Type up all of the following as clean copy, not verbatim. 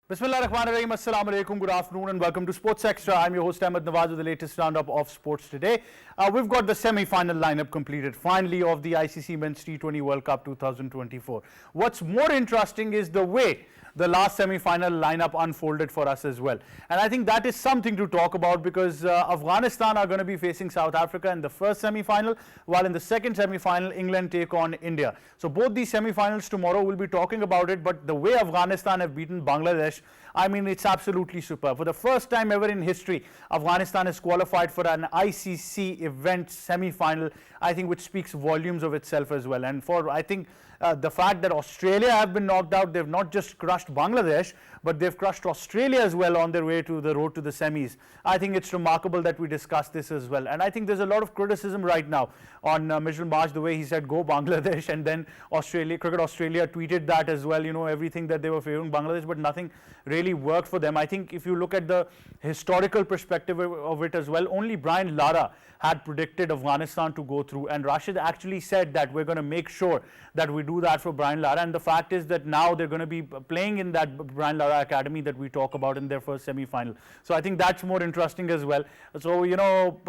Bismillahirrahmanirrahim. Assalamu alaikum. Good afternoon and welcome to Sports Extra. I'm your host Ahmed Nawaz with the latest roundup of sports today. We've got the semi-final lineup completed finally of the ICC Men's T20 World Cup 2024. What's more interesting is the way the last semi-final lineup unfolded for us as well. And I think that is something to talk about because Afghanistan are going to be facing South Africa in the first semi-final, while in the second semi-final, England take on India. So both these semi-finals tomorrow, we'll be talking about it, but the way Afghanistan have beaten Bangladesh, I mean, it's absolutely superb. For the first time ever in history, Afghanistan has qualified for an ICC event semi-final, I think, which speaks volumes of itself as well. And for, I think, the fact that Australia have been knocked out, they've not just crushed Bangladesh, but they've crushed Australia as well on their way to the road to the semis. I think it's remarkable that we discuss this as well. And I think there's a lot of criticism right now on Mitchell Marsh, the way he said, go Bangladesh, and then Cricket Australia tweeted that as well, you know, everything that they were favoring Bangladesh, but nothing really worked for them. I think if you look at the historical perspective of it as well, only Brian Lara had predicted Afghanistan to go through, and Rashid actually said that we're going to make sure that we do that for Brian Lara. And the fact is that now they're going to be playing in that Brian Lara academy that we talk about in their first semi-final. So I think that's more interesting as well. So, you know,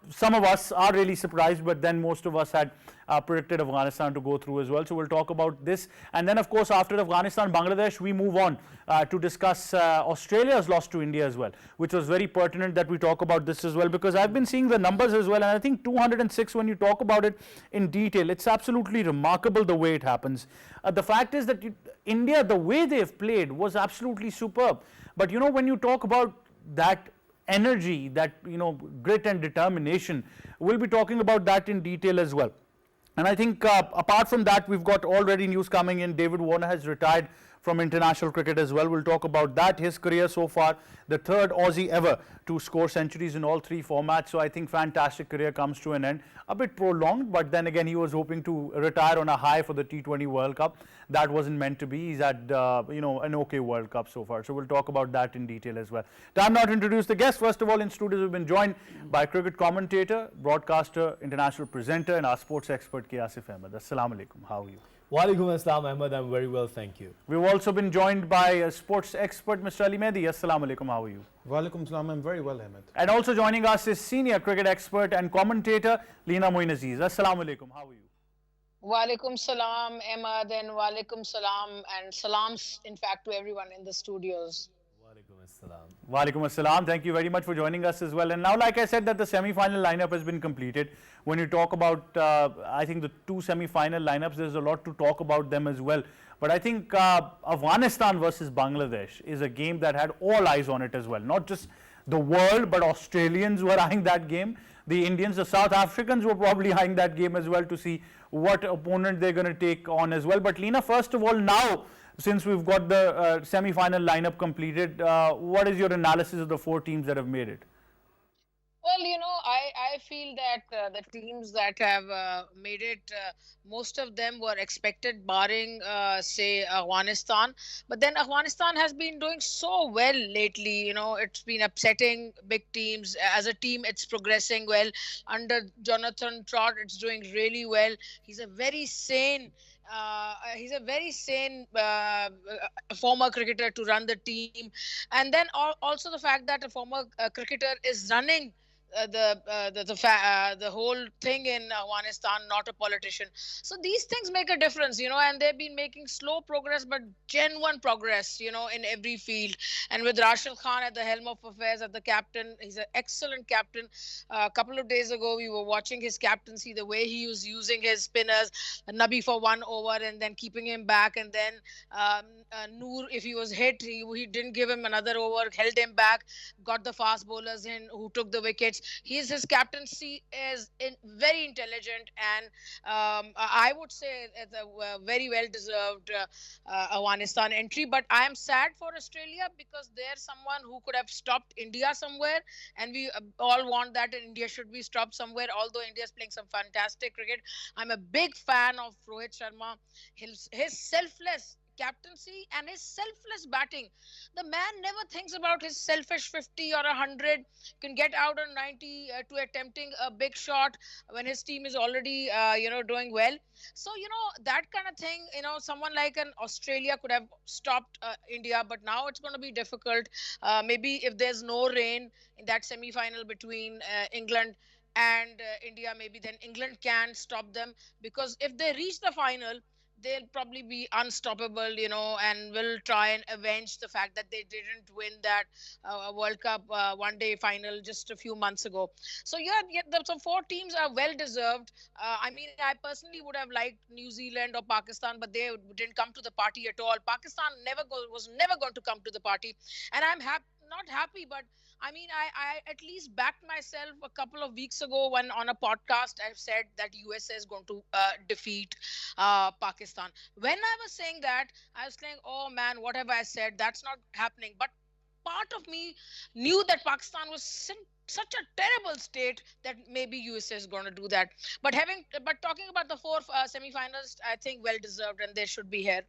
some of us are really surprised, but then most of us had predicted Afghanistan to go through as well. So we'll talk about this. And then, of course, after Afghanistan, Bangladesh, we move on to discuss Australia's loss to India as well, which was very pertinent that we talk about this as well, because I've been seeing the numbers as well, and I think 206, when you talk about it in detail, it's absolutely remarkable the way it happens. The fact is that India, the way they've played was absolutely superb. But, you know, when you talk about that energy, that, you know, grit and determination, we'll be talking about that in detail as well. And I think apart from that, we've got already news coming in. David Warner has retired from international cricket as well. We'll talk about that. His career so far, the third Aussie ever to score centuries in all three formats. So I think fantastic career comes to an end. A bit prolonged, but then again, he was hoping to retire on a high for the T20 World Cup. That wasn't meant to be. He's had, you know, an okay World Cup so far. So we'll talk about that in detail as well. Time now to introduce the guests. First of all, in studios, we've been joined by cricket commentator, broadcaster, international presenter, and our sports expert, Asif Ahmed. Assalamu alaikum. How are you? Walaikum Assalam, Ahmed. I'm very well, thank you. We've also been joined by a sports expert, Mr. Ali Mehdi. Assalamu alaikum. How are you? Walaikum Assalam. I'm very well, Ahmed. And also joining us is senior cricket expert and commentator, Leena Moin Aziz. Assalamu alaikum. How are you? Walaikum salam, Ahmad, and walaikum salam, and salams, in fact, to everyone in the studios. Walaikum Assalam. Walaikum Assalam. Thank you very much for joining us as well. And now, like I said, that the semi-final lineup has been completed. When you talk about, I think the two semi-final lineups, there's a lot to talk about them as well. But I think Afghanistan versus Bangladesh is a game that had all eyes on it as well. Not just the world, but Australians were eyeing that game. The Indians, the South Africans were probably eyeing that game as well to see what opponent they're going to take on as well. But Leena, first of all, now, since we've got the semi-final lineup completed, what is your analysis of the four teams that have made it? Well, you know, I feel that the teams that have made it, most of them were expected, barring, say, Afghanistan. But then Afghanistan has been doing so well lately. You know, it's been upsetting big teams. As a team, it's progressing well. Under Jonathan Trott, it's doing really well. He's a very sane former cricketer to run the team. And then also the fact that a former cricketer is running the whole thing in Afghanistan, not a politician. So these things make a difference, you know, and they've been making slow progress, but genuine progress, you know, in every field. And with Rashid Khan at the helm of affairs, at the captain, he's an excellent captain. A couple of days ago, we were watching his captaincy, the way he was using his spinners, Nabi for 1 over and then keeping him back. And then Noor, if he was hit, he didn't give him another over, held him back, got the fast bowlers in who took the wickets. His captaincy is very intelligent, and I would say it's a very well-deserved Afghanistan entry. But I am sad for Australia because they're someone who could have stopped India somewhere, and we all want that India should be stopped somewhere, although India is playing some fantastic cricket. I'm a big fan of Rohit Sharma. His selfless captaincy and his selfless batting. The man never thinks about his selfish 50 or 100, can get out on 90 to attempting a big shot when his team is already, doing well. So, that kind of thing, someone like an Australia could have stopped India, but now it's going to be difficult. Maybe if there's no rain in that semi-final between England and India, maybe then England can stop them, because if they reach the final, they'll probably be unstoppable, and will try and avenge the fact that they didn't win that World Cup one day final just a few months ago. So yeah, so four teams are well deserved. I mean, I personally would have liked New Zealand or Pakistan, but they didn't come to the party at all. Pakistan was never going to come to the party, and I'm not happy, but I mean, I at least backed myself a couple of weeks ago when on a podcast I've said that USA is going to defeat Pakistan. When I was saying that, I was saying, oh man, what have I said? That's not happening. But part of me knew that Pakistan was in such a terrible state that maybe USA is going to do that. But talking about the four semi-finalists, I think well deserved, and they should be here.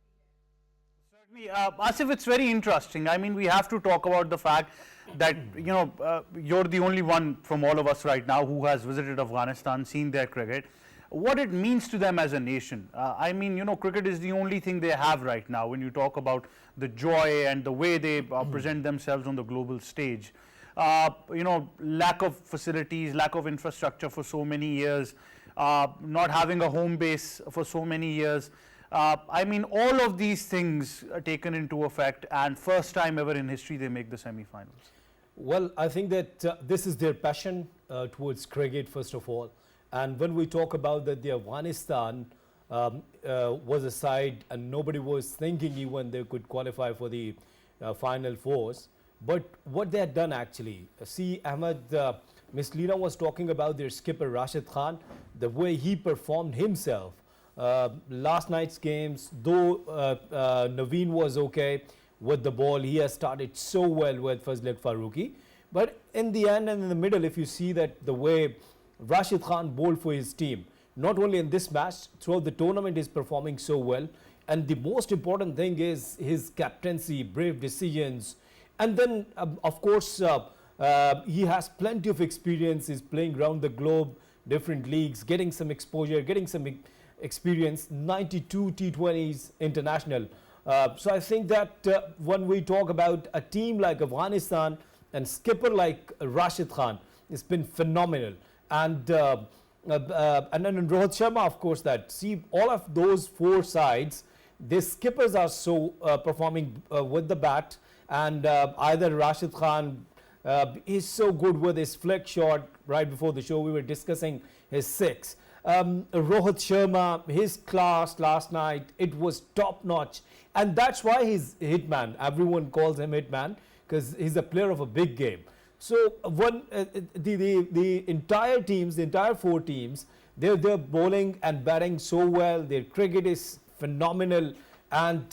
Certainly, Asif, it's very interesting. I mean, we have to talk about the fact that, you're the only one from all of us right now who has visited Afghanistan, seen their cricket, what it means to them as a nation. I mean, cricket is the only thing they have right now when you talk about the joy and the way they present themselves on the global stage. Lack of facilities, lack of infrastructure for so many years, not having a home base for so many years. I mean, all of these things are taken into effect, and first time ever in history they make the semi-finals. Well, I think that this is their passion towards cricket, first of all. And when we talk about that, the Afghanistan was a side and nobody was thinking even they could qualify for the final fours. But what they had done actually, see, Ahmed, Miss Leena was talking about their skipper Rashid Khan, the way he performed himself. Last night's games, though Naveen was okay with the ball, he has started so well with Fazl Farooqi. But in the end and in the middle, if you see that the way Rashid Khan bowled for his team, not only in this match, throughout the tournament is performing so well. And the most important thing is his captaincy, brave decisions. And then, of course, he has plenty of experience. He's playing around the globe, different leagues, getting some exposure, getting some experience, 92 T20s international. So I think that when we talk about a team like Afghanistan and skipper like Rashid Khan, it's been phenomenal. And then Rohit Sharma, of course, that see all of those four sides, the skippers are so performing with the bat, and either Rashid Khan is so good with his flick shot. Right before the show, we were discussing his six. Rohit Sharma, his class last night, it was top notch, and that's why he's hitman. Everyone calls him hitman because he's a player of a big game. So when the entire teams, the entire four teams, they're bowling and batting so well. Their cricket is phenomenal, and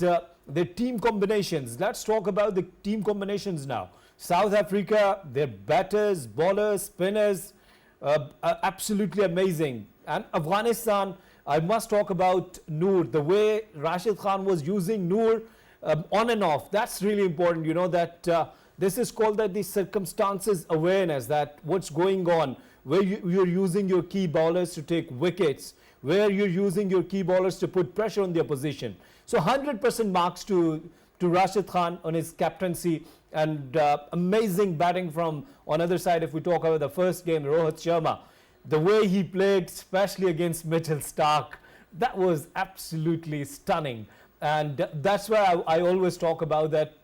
their team combinations. Let's talk about the team combinations now. South Africa, their batters, bowlers, spinners, are absolutely amazing. And Afghanistan, I must talk about Noor. The way Rashid Khan was using Noor on and off, that's really important. You know that this is called that the circumstances awareness, that what's going on, where you're using your key bowlers to take wickets, where you're using your key bowlers to put pressure on the opposition. So 100% marks to Rashid Khan on his captaincy, and amazing batting from on other side. If we talk about the first game, Rohit Sharma, the way he played, especially against Mitchell Starc, that was absolutely stunning. And that's why I always talk about that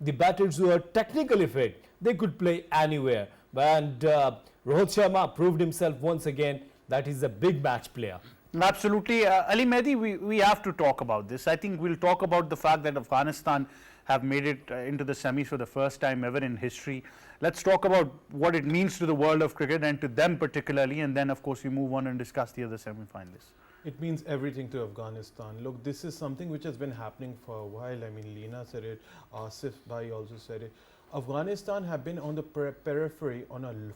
the batters who are technically fit, they could play anywhere. And Rohit Sharma proved himself once again that he's a big match player. Absolutely. Ali Mehdi, we have to talk about this. I think we'll talk about the fact that Afghanistan have made it into the semis for the first time ever in history. Let's talk about what it means to the world of cricket and to them particularly, and then of course we move on and discuss the other semi-finalists. It means everything to Afghanistan. Look, this is something which has been happening for a while. I mean, Leena said it, Asif Bhai also said it. Afghanistan have been on the periphery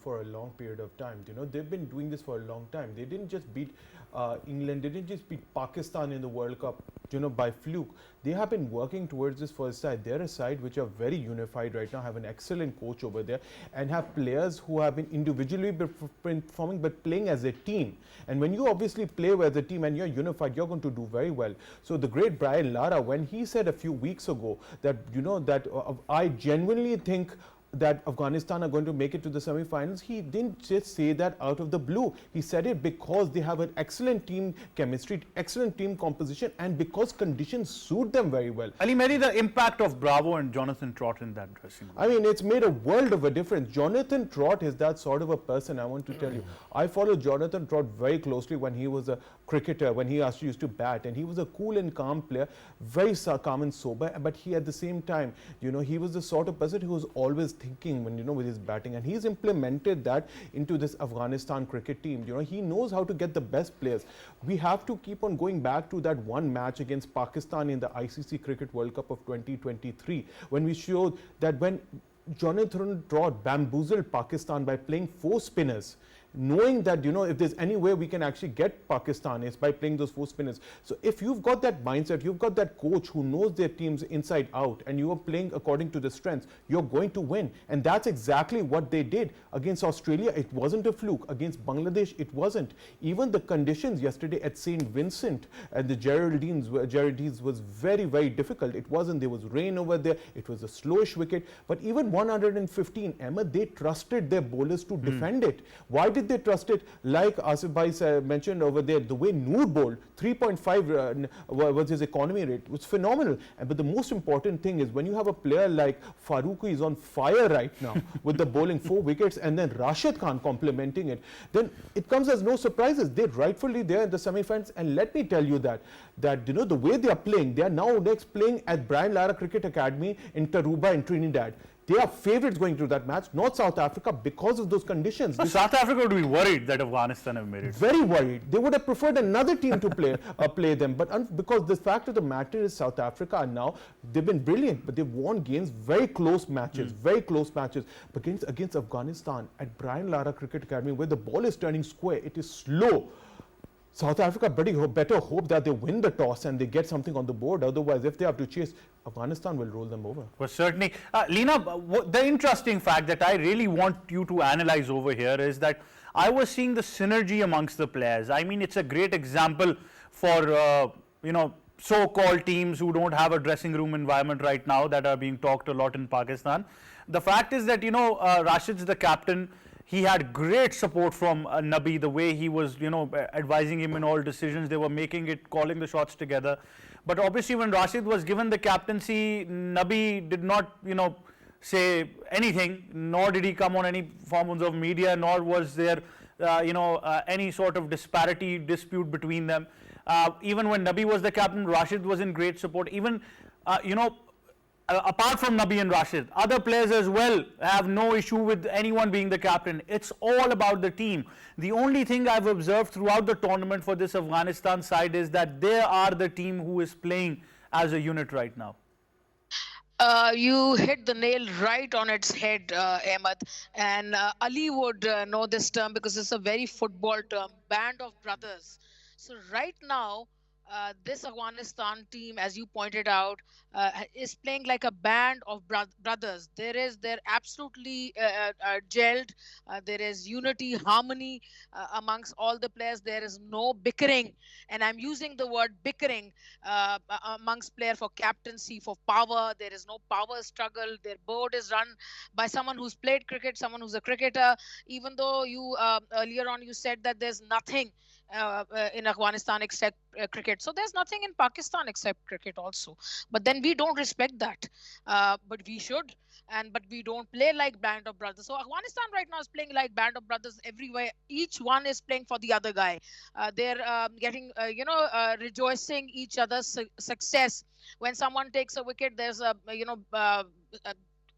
for a long period of time. You know, they've been doing this for a long time. They didn't just beat England, they didn't just beat Pakistan in the World Cup, you know, by fluke. They have been working towards this for a side. They're a side which are very unified right now, have an excellent coach over there, and have players who have been individually performing but playing as a team. And when you obviously play as a team and you're unified, you're going to do very well. So the great Brian Lara, when he said a few weeks ago that, you know, that I genuinely think that Afghanistan are going to make it to the semi-finals, he didn't just say that out of the blue. He said it because they have an excellent team chemistry, excellent team composition, and because conditions suit them very well. Ali Mehdi, the impact of Bravo and Jonathan Trott in that dressing room. I mean, it's made a world of a difference. Jonathan Trott is that sort of a person, I want to tell you. I followed Jonathan Trott very closely when he was a cricketer, when he actually used to bat, and he was a cool and calm player, very calm and sober, but he at the same time, you know, he was the sort of person who was always thinking when, you know, with his batting, and he's implemented that into this Afghanistan cricket team. You know, he knows how to get the best players. We have to keep on going back to that one match against Pakistan in the ICC Cricket World Cup of 2023, when we showed that when Jonathan Trott bamboozled Pakistan by playing 4 spinners, knowing that, you know, if there's any way we can actually get Pakistan is by playing those 4 spinners. So if you've got that mindset, you've got that coach who knows their teams inside out, and you are playing according to the strengths, you're going to win. And that's exactly what they did against Australia. It wasn't a fluke. Against Bangladesh, it wasn't. Even the conditions yesterday at St. Vincent and the Geraldines was very, very difficult. It wasn't. There was rain over there. It was a slowish wicket. But even 115, Ahmed, they trusted their bowlers to defend it. Why did they trust it? Like Asif Bhai mentioned over there, the way Noor bowled, 3.5 was his economy rate. It was phenomenal. But the most important thing is when you have a player like Farooq, who is on fire right now with the bowling 4 wickets, and then Rashid Khan complementing it, then it comes as no surprises. They're rightfully there in the semi-finals. And let me tell you that you know, the way they are playing, they are now next playing at Brian Lara Cricket Academy in Tarouba in Trinidad. They are favourites going to that match, not South Africa, because of those conditions. South Africa would be worried that Afghanistan have made it. Very worried. They would have preferred another team to play them. But because the fact of the matter is South Africa are now, they've been brilliant, but they've won games, very close matches, very close matches. But against Afghanistan at Brian Lara Cricket Academy, where the ball is turning square, it is slow. South Africa better hope that they win the toss and they get something on the board. Otherwise, if they have to chase, Afghanistan will roll them over. Well, certainly. Leena, the interesting fact that I really want you to analyze over here is that I was seeing the synergy amongst the players. I mean, it's a great example for, you know, so-called teams who don't have a dressing room environment right now that are being talked a lot in Pakistan. The fact is that, you know, Rashid's the captain. He had great support from Nabi, the way he was, you know, advising him in all decisions. They were making it, calling the shots together. But obviously when Rashid was given the captaincy, Nabi did not, you know, say anything, nor did he come on any forms of media, nor was there, you know, any sort of dispute between them. Even when Nabi was the captain, Rashid was in great support. Even, you know, apart from Nabi and Rashid, other players as well have no issue with anyone being the captain. It's all about the team. The only thing I've observed throughout the tournament for this Afghanistan side is that they are the team who is playing as a unit right now. You hit the nail right on its head, Ahmed. And Ali would know this term because it's a very football term, band of brothers. So right now, this Afghanistan team, as you pointed out, is playing like a band of brothers. They're absolutely gelled. There is unity, harmony amongst all the players. There is no bickering, and I'm using the word bickering amongst players for captaincy, for power. There is no power struggle. Their board is run by someone who's played cricket, someone who's a cricketer. Even though you earlier on you said that there's nothing in Afghanistan except cricket. So there's nothing in Pakistan except cricket also. But then we don't respect that. But we should. But we don't play like band of brothers. So Afghanistan right now is playing like band of brothers everywhere. Each one is playing for the other guy. They're getting, rejoicing each other's success. When someone takes a wicket, there's a,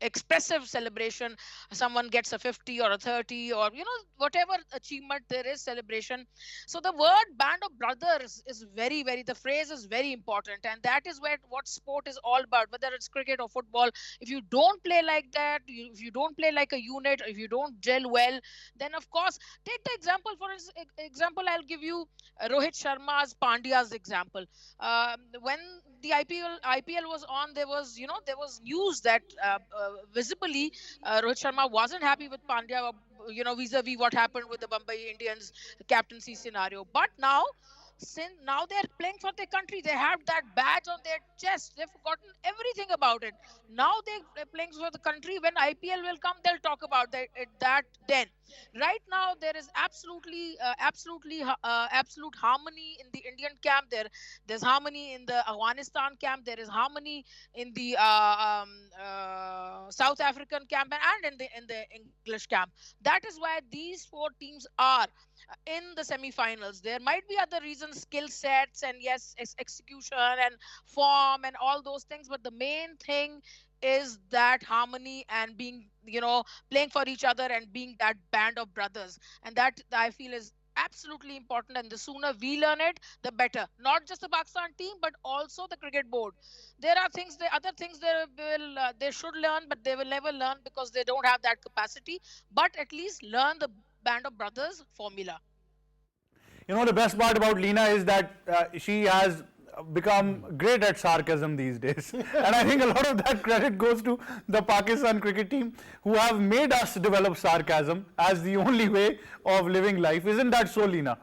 expressive celebration. Someone gets a 50 or a 30, or whatever achievement there is, celebration. So the word band of brothers is very, very, the phrase is very important, and that is what sport is all about, whether it's cricket or football. If you don't play like that, if you don't play like a unit, if you don't gel well, then of course, take the example, for example, I'll give you Rohit Sharma's Pandya's example. When the IPL was on, there was news that visibly Rohit Sharma wasn't happy with Pandya, vis-a-vis what happened with the Mumbai Indians captaincy scenario. But now, since now they're playing for their country, they have that badge on their chest. They've forgotten everything about it. Now they're playing for the country. When IPL will come, they'll talk about that then. Right now, there is absolute harmony in the Indian camp. There's harmony in the Afghanistan camp. There is harmony in the South African camp, and in the English camp. That is why these four teams are in the semi-finals. There might be other reasons, skill sets, and yes, execution and form and all those things, but the main thing is that harmony and being, playing for each other and being that band of brothers. And that, I feel, is absolutely important, and the sooner we learn it, the better. Not just the Pakistan team, but also the cricket board. There are other things they should learn, but they will never learn because they don't have that capacity. But at least learn the band of brothers formula. The best part about Leena is that she has become great at sarcasm these days. And I think a lot of that credit goes to the Pakistan cricket team, who have made us develop sarcasm as the only way of living life. Isn't that so, Leena?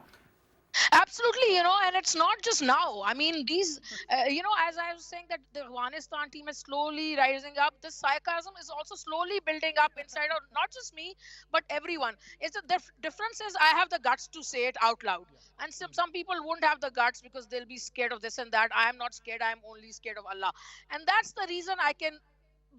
Absolutely, and it's not just now. I mean, as I was saying, that the Afghanistan team is slowly rising up. This sarcasm is also slowly building up inside of not just me, but everyone. It's the difference is I have the guts to say it out loud, and some people won't have the guts because they'll be scared of this and that. I am not scared. I am only scared of Allah, and that's the reason I can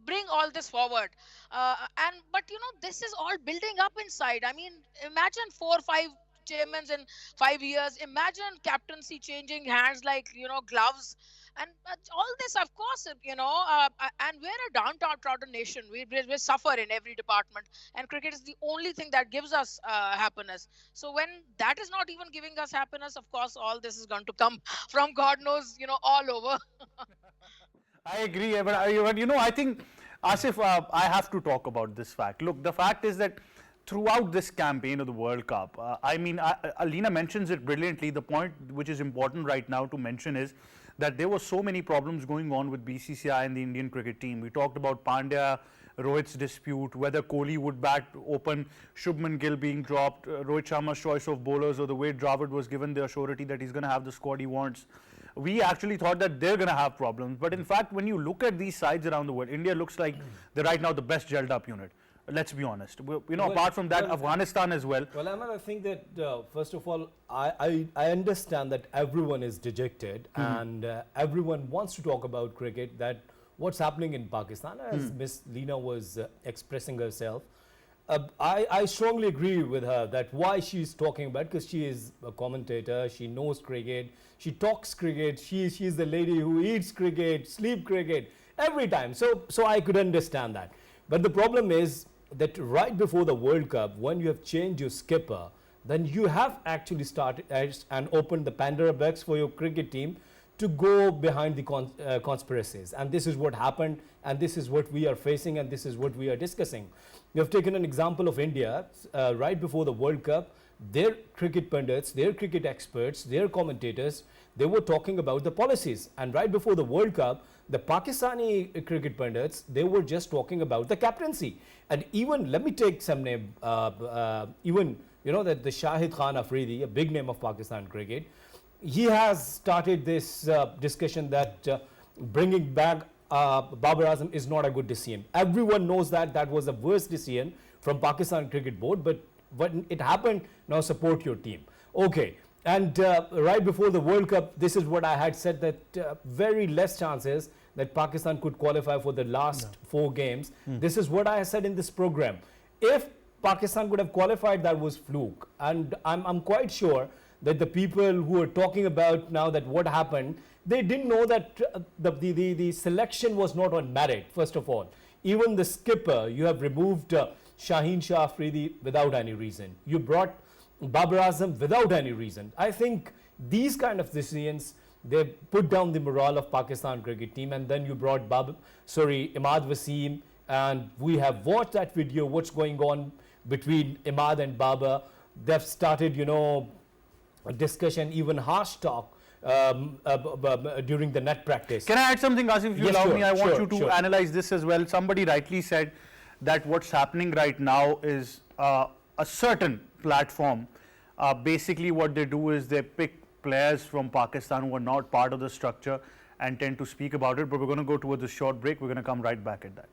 bring all this forward. But this is all building up inside. I mean, imagine 4 or 5 chairmen in 5 years. Imagine captaincy changing hands like gloves, and all this, of course, and we're a downtrodden nation. We suffer in every department, and cricket is the only thing that gives us happiness. So when that is not even giving us happiness, of course, all this is going to come from God knows, all over. I agree, but I think, Asif, I have to talk about this fact. Look, the fact is that throughout this campaign of the World Cup, Alina mentions it brilliantly. The point which is important right now to mention is that there were so many problems going on with BCCI and the Indian cricket team. We talked about Pandya, Rohit's dispute, whether Kohli would bat open, Shubman Gill being dropped, Rohit Sharma's choice of bowlers, or the way Dravid was given the surety that he's going to have the squad he wants. We actually thought that they're going to have problems. But in fact, when you look at these sides around the world, India looks like they're right now the best gelled up unit. Let's be honest. Apart from that, Afghanistan as well. Well, Ahmed, I think that first of all, I understand that everyone is dejected and everyone wants to talk about cricket, that what's happening in Pakistan, as Miss Leena was expressing herself. I strongly agree with her that why she's talking about, because she is a commentator, she knows cricket, she talks cricket, she's the lady who eats cricket, sleep cricket every time. So I could understand that. But the problem is that right before the World Cup, when you have changed your skipper, then you have actually started and opened the Pandora box for your cricket team to go behind the conspiracies. And this is what happened, and this is what we are facing, and this is what we are discussing. We have taken an example of India right before the World Cup. Their cricket pundits, their cricket experts, their commentators, they were talking about the policies. And right before the World Cup, the Pakistani cricket pundits, they were just talking about the captaincy. And even, let me take some name, even, that the Shahid Khan Afridi, a big name of Pakistan cricket, he has started this discussion that bringing back Babar Azam is not a good decision. Everyone knows that was the worst decision from Pakistan Cricket Board, but when it happened, now support your team. Okay. And right before the World Cup, this is what I had said, that very less chances that Pakistan could qualify for the last 4 games. This is what I said in this program. If Pakistan could have qualified, that was fluke. And I'm quite sure that the people who are talking about now that what happened, they didn't know that the selection was not on merit, first of all. Even the skipper, you have removed Shaheen Shah Afridi without any reason. You brought Babar Azam without any reason. I think these kind of decisions, they put down the morale of Pakistan cricket team, and then you brought Imad Wasim, and we have watched that video, what's going on between Imad and Babar. They've started, a discussion, even harsh talk during the net practice. Can I add something, Asif, if you Yes, allow sure, me? I want sure, you to sure. analyze this as well. Somebody rightly said that what's happening right now is a certain platform. Basically, what they do is they pick players from Pakistan who are not part of the structure and tend to speak about it. But we're going to go towards a short break. We're going to come right back at that.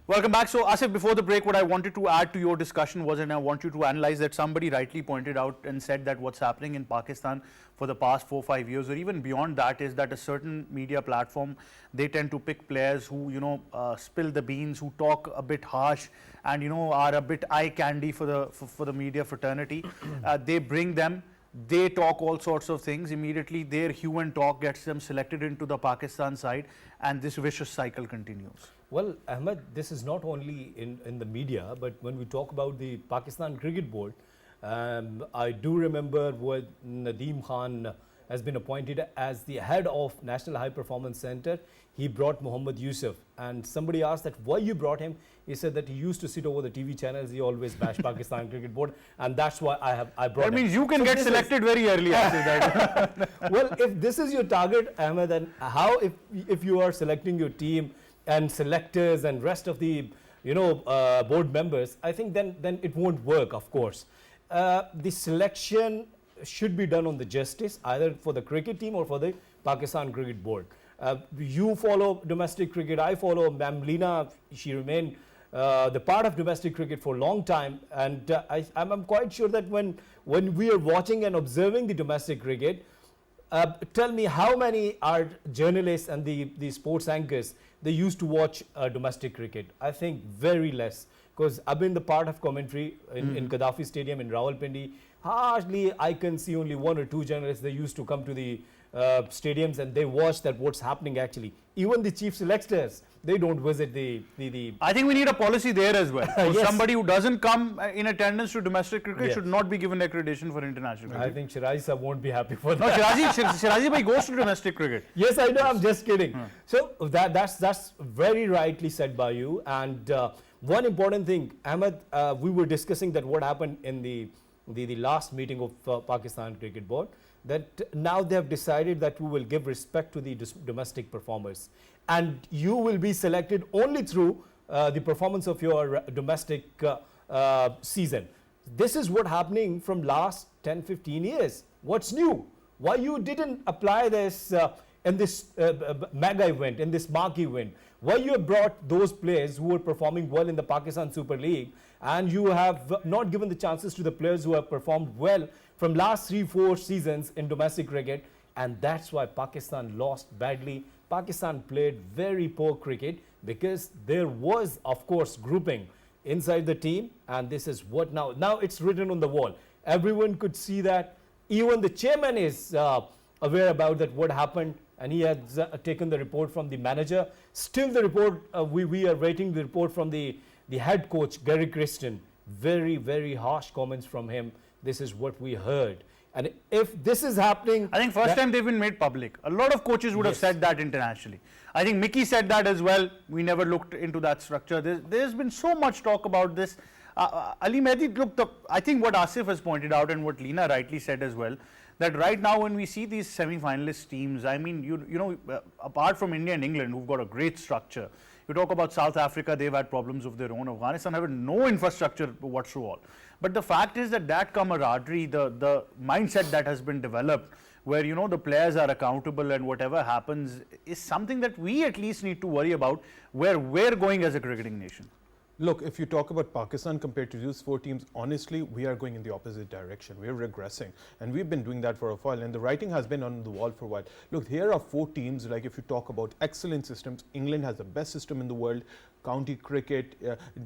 Welcome back. So, Asif, before the break, what I wanted to add to your discussion was, and I want you to analyze that somebody rightly pointed out and said that what's happening in Pakistan for the past 4-5 years, or even beyond that, is that a certain media platform, they tend to pick players who, spill the beans, who talk a bit harsh, and are a bit eye candy for the media fraternity. They bring them. They talk all sorts of things. Immediately, their hue and talk gets them selected into the Pakistan side, and this vicious cycle continues. Well, Ahmed, this is not only in the media, but when we talk about the Pakistan Cricket Board, I do remember when Nadeem Khan has been appointed as the head of National High Performance Center. He brought Mohammad Yusuf, and somebody asked that why you brought him. He said that he used to sit over the TV channels. He always bashed Pakistan Cricket Board, and that's why I brought him. That means you can get selected very early after that. Well, if this is your target, Ahmed, then how if you are selecting your team and selectors and rest of the board members, I think then it won't work, of course. The selection should be done on the justice, either for the cricket team or for the Pakistan Cricket Board. You follow domestic cricket, I follow. Ma'am Leena, she remained the part of domestic cricket for a long time, and I'm quite sure that when we are watching and observing the domestic cricket, tell me how many are journalists and the sports anchors, they used to watch domestic cricket. I think very less, because I've been the part of commentary in Gaddafi Stadium in Rawalpindi. Hardly I can see only 1 or 2 journalists. They used to come to the stadiums and they watch that what's happening actually. Even the chief selectors, they don't visit the I think we need a policy there as well. So Yes. somebody who doesn't come in attendance to domestic cricket Yes. should not be given accreditation for international cricket. I think Shirazi sir won't be happy for No, that. Shirazi bhai goes to domestic cricket. Yes, I know. I'm just kidding. So that's very rightly said by you. And one important thing, Ahmed, we were discussing that what happened in the last meeting of Pakistan Cricket Board, that now they have decided that we will give respect to the domestic performers, and you will be selected only through the performance of your domestic season. This is what happening from last 10-15 years. What's new? Why you didn't apply this in this mega event, in this marquee event? Why you have brought those players who were performing well in the Pakistan Super League, and you have not given the chances to the players who have performed well from last 3-4 seasons in domestic cricket? And that's why Pakistan lost badly. Pakistan played very poor cricket because there was, of course, grouping inside the team, and this is what now it's written on the wall. Everyone could see that. Even the chairman is aware about that what happened, and he has taken the report from the manager. Still the report, we are waiting the report from the head coach, Gary Christian. Very, very harsh comments from him. This is what we heard. And if this is happening, I think first time they've been made public. A lot of coaches would have said that internationally. I think Mickey said that as well. We never looked into that structure. There's been so much talk about this. Ali Mehdi, look, I think what Asif has pointed out and what Leena rightly said as well, that right now when we see these semi-finalist teams, I mean, apart from India and England, who've got a great structure, you talk about South Africa, they've had problems of their own. Afghanistan have no infrastructure whatsoever. But the fact is that camaraderie, the mindset that has been developed, where the players are accountable and whatever happens, is something that we at least need to worry about where we're going as a cricketing nation. Look, if you talk about Pakistan compared to these four teams, honestly, we are going in the opposite direction. We're regressing. And we've been doing that for a while. And the writing has been on the wall for a while. Look, here are four teams, like if you talk about excellent systems, England has the best system in the world. County cricket,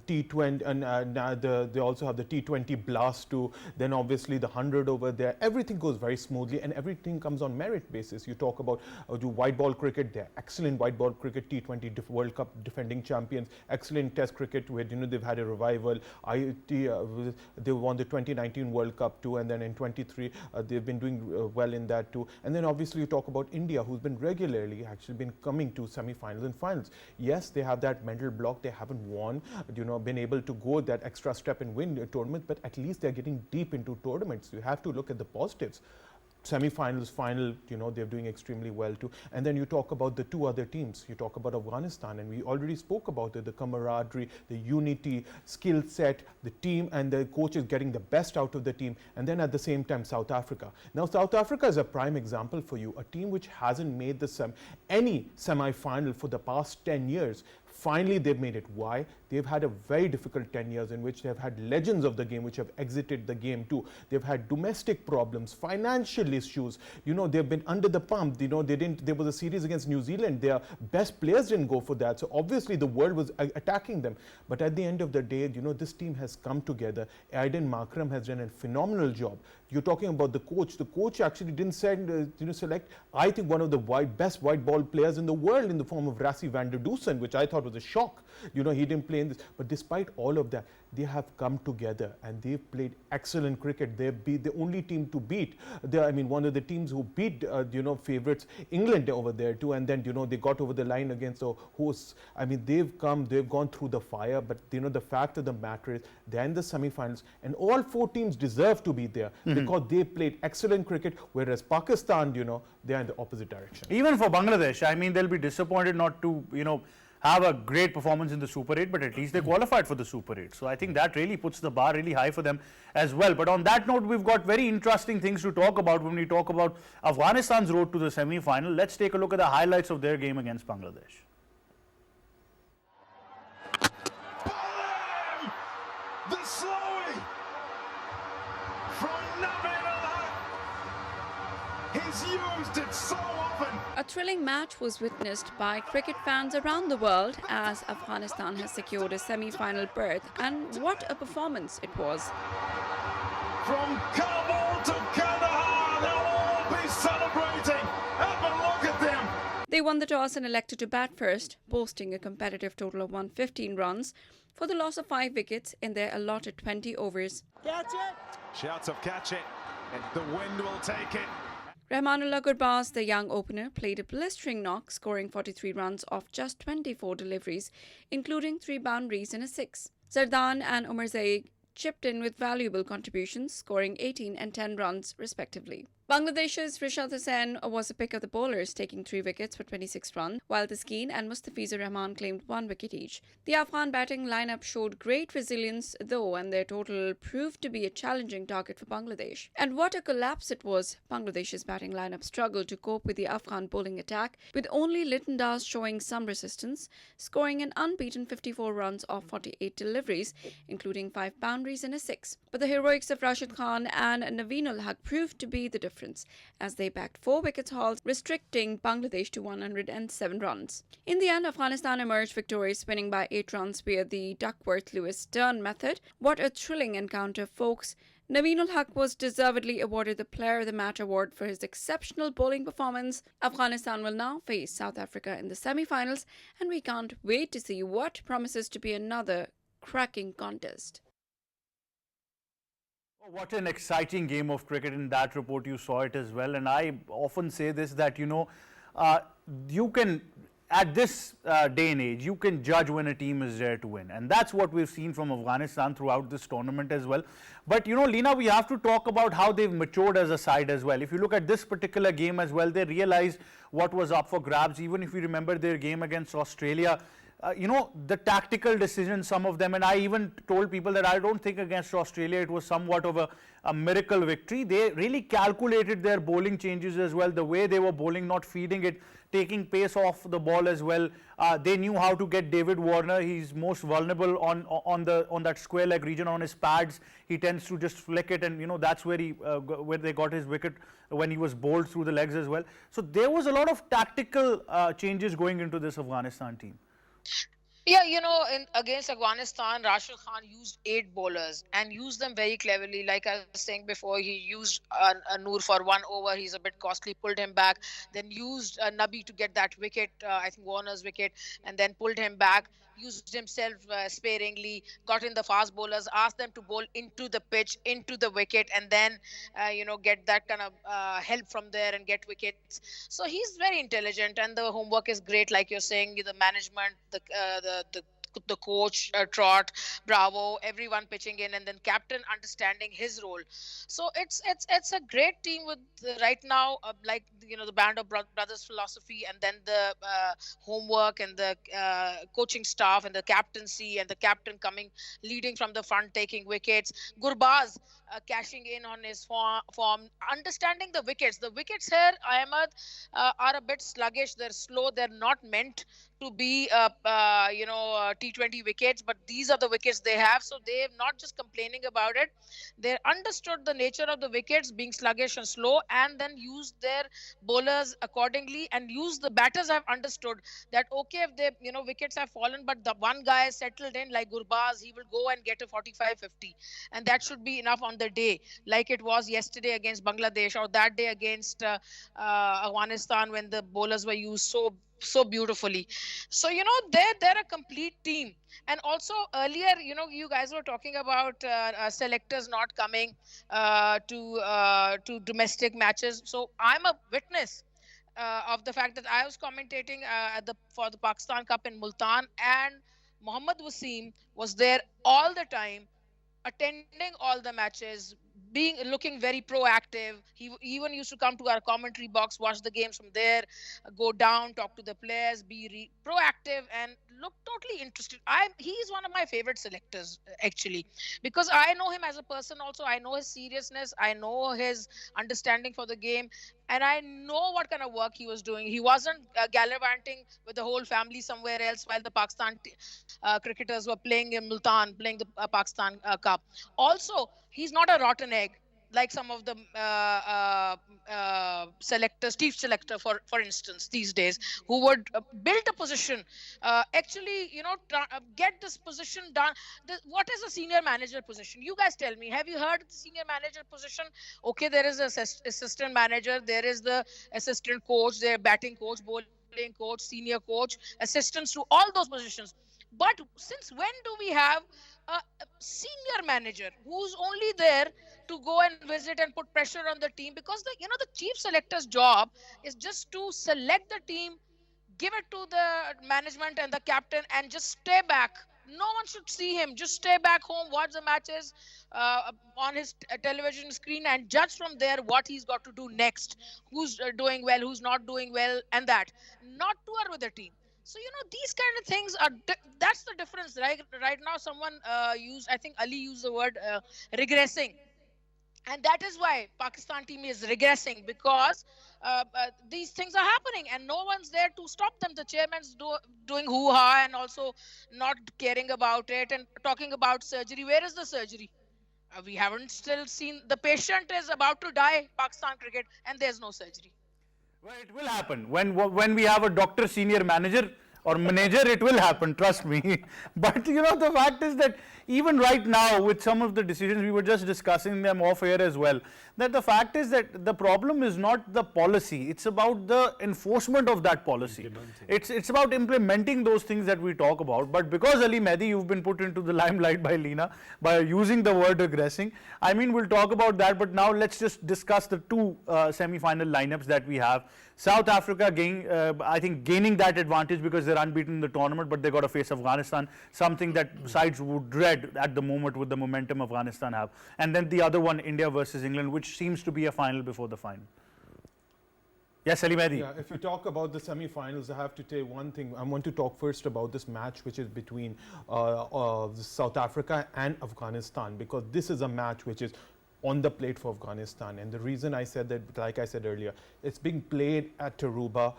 T20, and they also have the T20 blast too. Then obviously the 100 over there. Everything goes very smoothly and everything comes on merit basis. You talk about the white ball cricket, they're excellent white ball cricket, T20 World Cup defending champions, excellent test cricket where they've had a revival. They won the 2019 World Cup too, and then in 23 they've been doing well in that too. And then obviously you talk about India, who's been regularly actually been coming to semi-finals and finals. Yes, they have that mental block. They haven't won, been able to go that extra step and win a tournament, but at least they're getting deep into tournaments. You have to look at the positives. Semi-finals, final, they're doing extremely well too. And then you talk about the two other teams. You talk about Afghanistan, and we already spoke about it, the camaraderie, the unity, skill set, the team, and the coach is getting the best out of the team. And then at the same time, South Africa. Now, South Africa is a prime example for you, a team which hasn't made any semi-final for the past 10 years. Finally, they've made it. Why? They've had a very difficult 10 years in which they've had legends of the game which have exited the game too. They've had domestic problems, financial issues. They've been under the pump. There was a series against New Zealand. Their best players didn't go for that. So obviously the world was attacking them. But at the end of the day, this team has come together. Aiden Markram has done a phenomenal job. You're talking about the coach. The coach actually didn't select, I think, one of the best white ball players in the world in the form of Rassie van der Dusen, which I thought was a shock. He didn't play in this. But despite all of that, they have come together and they've played excellent cricket. They've been the only team to beat. One of the teams who beat, favorites, England over there too. And then, they got over the line against the hosts. They've gone through the fire. But, the fact of the matter is, they're in the semi-finals. And all four teams deserve to be there because they played excellent cricket. Whereas Pakistan, they're in the opposite direction. Even for Bangladesh, they'll be disappointed not to, have a great performance in the Super 8, but at least they qualified for the Super 8. So I think that really puts the bar really high for them as well. But on that note, we've got very interesting things to talk about when we talk about Afghanistan's road to the semi-final. Let's take a look at the highlights of their game against Bangladesh. The slowing from Nabil al-Haq. He's used it so often. A thrilling match was witnessed by cricket fans around the world as Afghanistan has secured a semi-final berth, and what a performance it was. From Kabul to Kandahar, they'll all be celebrating. Have a look at them. They won the toss and elected to bat first, boasting a competitive total of 115 runs for the loss of 5 wickets in their allotted 20 overs. Catch it. Shouts of catch it, and the wind will take it. Rahmanullah Gurbaz, the young opener, played a blistering knock, scoring 43 runs off just 24 deliveries, including 3 boundaries and a 6. Zardan and Umar Zaig chipped in with valuable contributions, scoring 18 and 10 runs respectively. Bangladesh's Rishad Hussain was a pick of the bowlers, taking 3 wickets for 26 runs, while Taskeen and Mustafizur Rahman claimed 1 wicket each. The Afghan batting lineup showed great resilience though, and their total proved to be a challenging target for Bangladesh. And what a collapse it was! Bangladesh's batting lineup struggled to cope with the Afghan bowling attack, with only Litton Das showing some resistance, scoring an unbeaten 54 runs off 48 deliveries, including 5 boundaries and a 6. But the heroics of Rashid Khan and Naveen ul-Haq proved to be the difference, as they backed 4 wickets haul, restricting Bangladesh to 107 runs. In the end, Afghanistan emerged victorious, winning by 8 runs via the Duckworth-Lewis-Stern method. What a thrilling encounter, folks. Naveen ul-Haq was deservedly awarded the Player of the Match award for his exceptional bowling performance. Afghanistan will now face South Africa in the semi-finals, and we can't wait to see what promises to be another cracking contest. What an exciting game of cricket. In that report you saw it as well, and I often say this, that you can, at this day and age, you can judge when a team is there to win, and that's what we've seen from Afghanistan throughout this tournament as well. But Lina, we have to talk about how they've matured as a side as well. If you look at this particular game as well, they realized what was up for grabs. Even if you remember their game against Australia, the tactical decisions, some of them, and I even told people that I don't think against Australia it was somewhat of a miracle victory. They really calculated their bowling changes as well, the way they were bowling, not feeding it, taking pace off the ball as well. They knew how to get David Warner. He's most vulnerable on that square leg region on his pads. He tends to just flick it, and that's where where they got his wicket when he was bowled through the legs as well. So there was a lot of tactical changes going into this Afghanistan team. Yeah, against Afghanistan, Rashid Khan used 8 bowlers and used them very cleverly. Like I was saying before, he used Noor for 1 over. He's a bit costly, pulled him back. Then used Nabi to get that wicket, I think Warner's wicket, and then pulled him back. Used himself sparingly, got in the fast bowlers, asked them to bowl into the pitch, into the wicket, and then, get that kind of help from there and get wickets. So he's very intelligent, and the homework is great, like you're saying, the management, the coach, Trot, Bravo, everyone pitching in, and then captain understanding his role. So it's a great team with right now, like the band of brothers philosophy, and then the homework and the coaching staff and the captaincy and the captain coming leading from the front, taking wickets. Gurbaz cashing in on his form, understanding the wickets. The wickets here, Ahmed, are a bit sluggish. They're slow. They're not meant to be T20 wickets, but these are the wickets they have. So they're not just complaining about it. They understood the nature of the wickets being sluggish and slow, and then used their bowlers accordingly, and used the batters have understood that okay, if they wickets have fallen, but the one guy is settled in like Gurbaz, he will go and get a 45-50, and that should be enough on the day, like it was yesterday against Bangladesh, or that day against Afghanistan, when the bowlers were used so beautifully. So they're a complete team. And also earlier, you guys were talking about selectors not coming to domestic matches. So I'm a witness of the fact that I was commentating for the Pakistan Cup in Multan, and Mohammad Wasim was there all the time, attending all the matches, looking very proactive. He even used to come to our commentary box, watch the games from there, go down, talk to the players, be proactive, and look totally interested. He is one of my favorite selectors, actually, because I know him as a person also. I know his seriousness, I know his understanding for the game, and I know what kind of work he was doing. He wasn't gallivanting with the whole family somewhere else while the Pakistan cricketers were playing in Multan, playing the Pakistan Cup. Also, he's not a rotten egg like some of the selectors, chief selector, for instance, these days, who would build a position, actually, get this position done. What is a senior manager position? You guys tell me. Have you heard of the senior manager position? Okay, there is an assistant manager, there is the assistant coach, their batting coach, bowling coach, senior coach, assistants to all those positions. But since when do we have a senior manager who's only there to go and visit and put pressure on the team? Because the chief selector's job is just to select the team, give it to the management and the captain, and just stay back. No one should see him. Just stay back home, watch the matches on his television screen, and judge from there what he's got to do next, who's doing well, who's not doing well, and that. Not tour with the team. So, these kind of things are, that's the difference. Right now, someone I think Ali used the word regressing. And that is why Pakistan team is regressing, because these things are happening and no one's there to stop them. The chairman's doing hoo-ha and also not caring about it and talking about surgery. Where is the surgery? We haven't still seen. The patient is about to die, Pakistan cricket, and there's no surgery. Well, it will happen. When we have a doctor, senior manager or manager, it will happen, trust me. But the fact is that even right now, with some of the decisions, we were just discussing them off air as well, that the fact is that the problem is not the policy, it's about the enforcement of that policy. It's about implementing those things that we talk about. But because Ali Mehdi, you've been put into the limelight by Leena by using the word aggressing. I mean, we'll talk about that, but now let's just discuss the two semi-final lineups that we have. South Africa, I think, gaining that advantage because they're unbeaten in the tournament, but they got to face Afghanistan, something that sides would dread at the moment with the momentum Afghanistan have. And then the other one, India versus England, which seems to be a final before the final. Yes, Ali Mehdi. Yeah, if you talk about the semi-finals, I have to tell you one thing. I want to talk first about this match, which is between South Africa and Afghanistan, because this is a match which is on the plate for Afghanistan. And the reason I said that, like I said earlier, it's being played at Tarouba,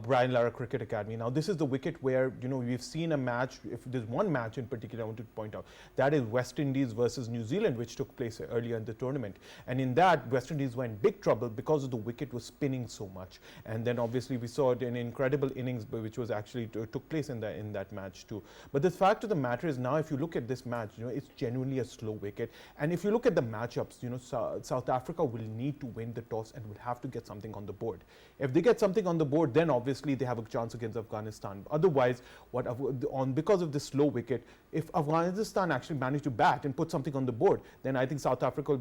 Brian Lara Cricket Academy. Now, this is the wicket where, you know, we've seen a match. If there's one match in particular I want to point out, that is West Indies versus New Zealand, which took place earlier in the tournament. And in that, West Indies were in big trouble because of the wicket was spinning so much. And then obviously we saw it in incredible innings, which was actually took place in that match too. But the fact of the matter is, now if you look at this match, you know, it's genuinely a slow wicket. And if you look at the matchups, you know, South Africa will need to win the toss and will have to get something on the board. If they get something on the board, then obviously they have a chance against Afghanistan. Otherwise, because of this slow wicket, if Afghanistan actually managed to bat and put something on the board, then I think South Africa will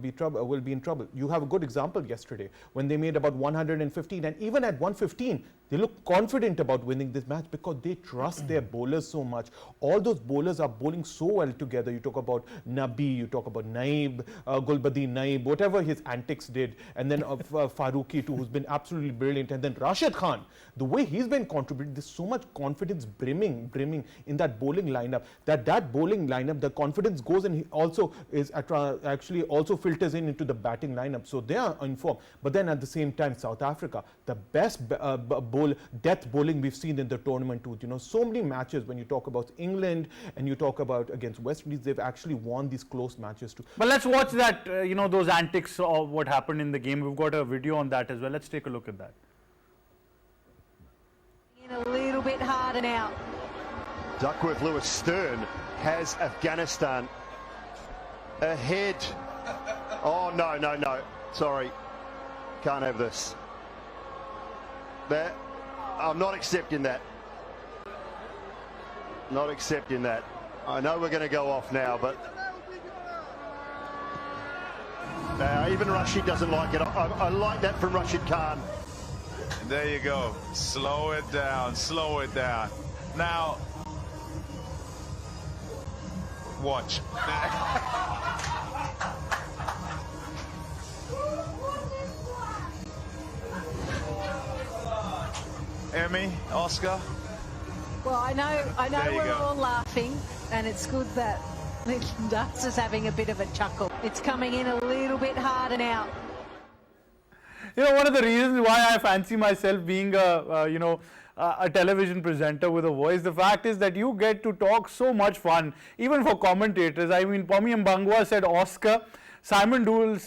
be in trouble. You have a good example yesterday when they made about 115, and even at 115, they look confident about winning this match because they trust their bowlers so much. All those bowlers are bowling so well together. You talk about Nabi, you talk about Naib, Gulbadin Naib, whatever his antics did, and then Farooqi too, who's been absolutely brilliant, and then Rashid Khan, the way he's been contributing, there's so much confidence brimming in that bowling lineup, that bowling lineup, the confidence goes, and he also is actually also filters into the batting lineup. So they are in form. But then at the same time, South Africa, the best death bowling we've seen in the tournament too. You know, so many matches when you talk about England and you talk about against West Indies, they've actually won these close matches too. But let's watch that, you know, those antics of what happened in the game. We've got a video on that as well. Let's take a look at that. In a little bit harder now. Duckworth Lewis Stern has Afghanistan ahead. Oh, no. Sorry. Can't have this. I'm not accepting that. Not accepting that. I know we're going to go off now, but even Rashid doesn't like it. I like that from Rashid Khan. And there you go. Slow it down. Slow it down. Now, watch. Emmy, Oscar. Well, I know There you we're go. all laughing, and it's good that Dust is having a bit of a chuckle. It's coming in a little bit harder now. You know, one of the reasons why I fancy myself being a television presenter with a voice, the fact is that you get to talk so much fun, even for commentators. I mean, Pomi Mbangwa said Oscar. Simon Dools,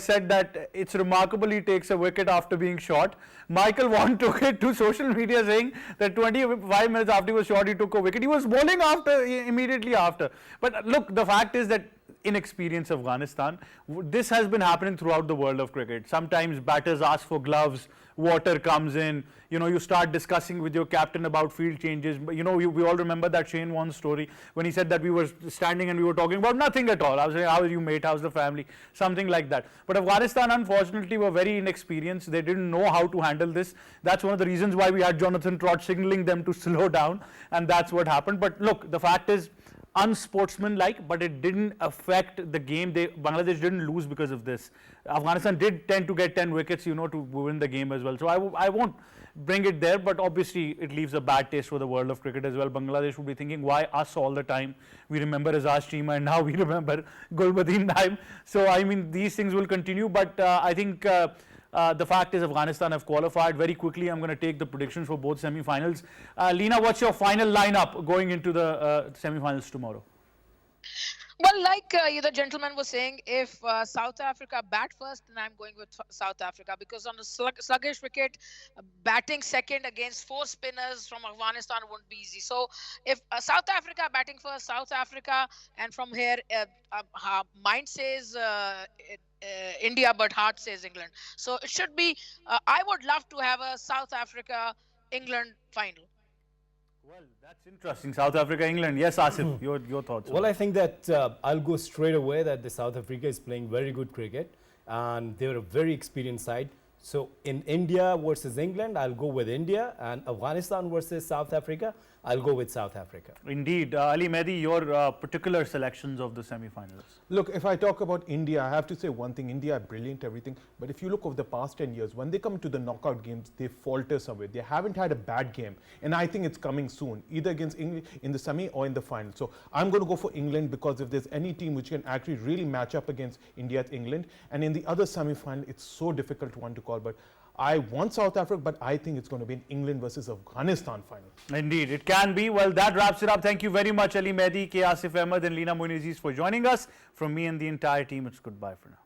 said that it's remarkable he takes a wicket after being shot. Michael Vaughan took it to social media saying that 25 minutes after he was shot, he took a wicket. He was bowling immediately after. But look, the fact is that inexperienced Afghanistan, this has been happening throughout the world of cricket. Sometimes batters ask for gloves, water comes in, you know, you start discussing with your captain about field changes. You know, we all remember that Shane Warne's story when he said that we were standing and we were talking about nothing at all. I was saying, how are you, mate? How's the family? Something like that. But Afghanistan, unfortunately, were very inexperienced. They didn't know how to handle this. That's one of the reasons why we had Jonathan Trott signaling them to slow down, and that's what happened. But look, the fact is, unsportsmanlike, but it didn't affect the game. Bangladesh didn't lose because of this. Afghanistan did tend to get 10 wickets, you know, to win the game as well. So I won't bring it there, but obviously it leaves a bad taste for the world of cricket as well. Bangladesh would be thinking, why us all the time? We remember Azaz Cheema and now we remember Gulbadin Naim. So I mean, these things will continue, but I think the fact is Afghanistan have qualified. Very quickly, I'm going to take the predictions for both semi-finals. Leena, what's your final lineup going into the semi-finals tomorrow? Well, like the gentleman was saying, if South Africa bat first, then I'm going with South Africa, because on a sluggish wicket, batting second against 4 spinners from Afghanistan won't be easy. So if South Africa batting first, South Africa, and from here, mind says India, but heart says England. So it should be, I would love to have a South Africa-England final. Well, that's interesting. South Africa, England. Yes, Asif, your thoughts? Well, I think that I'll go straight away that the South Africa is playing very good cricket and they're a very experienced side. So in India versus England, I'll go with India, and Afghanistan versus South Africa, I'll go with South Africa. Indeed. Ali Mehdi, your particular selections of the semi-finals. Look, if I talk about India, I have to say one thing. India are brilliant, everything. But if you look over the past 10 years, when they come to the knockout games, they falter somewhere. They haven't had a bad game. And I think it's coming soon, either against England in the semi or in the final. So I'm going to go for England, because if there's any team which can actually really match up against India, it's England. And in the other semi-final, it's so difficult one to call. But I want South Africa, but I think it's going to be an England versus Afghanistan final. Indeed, it can be. Well, that wraps it up. Thank you very much, Ali Mehdi, K. Asif Ahmed and Leena Moin Aziz for joining us. From me and the entire team, it's goodbye for now.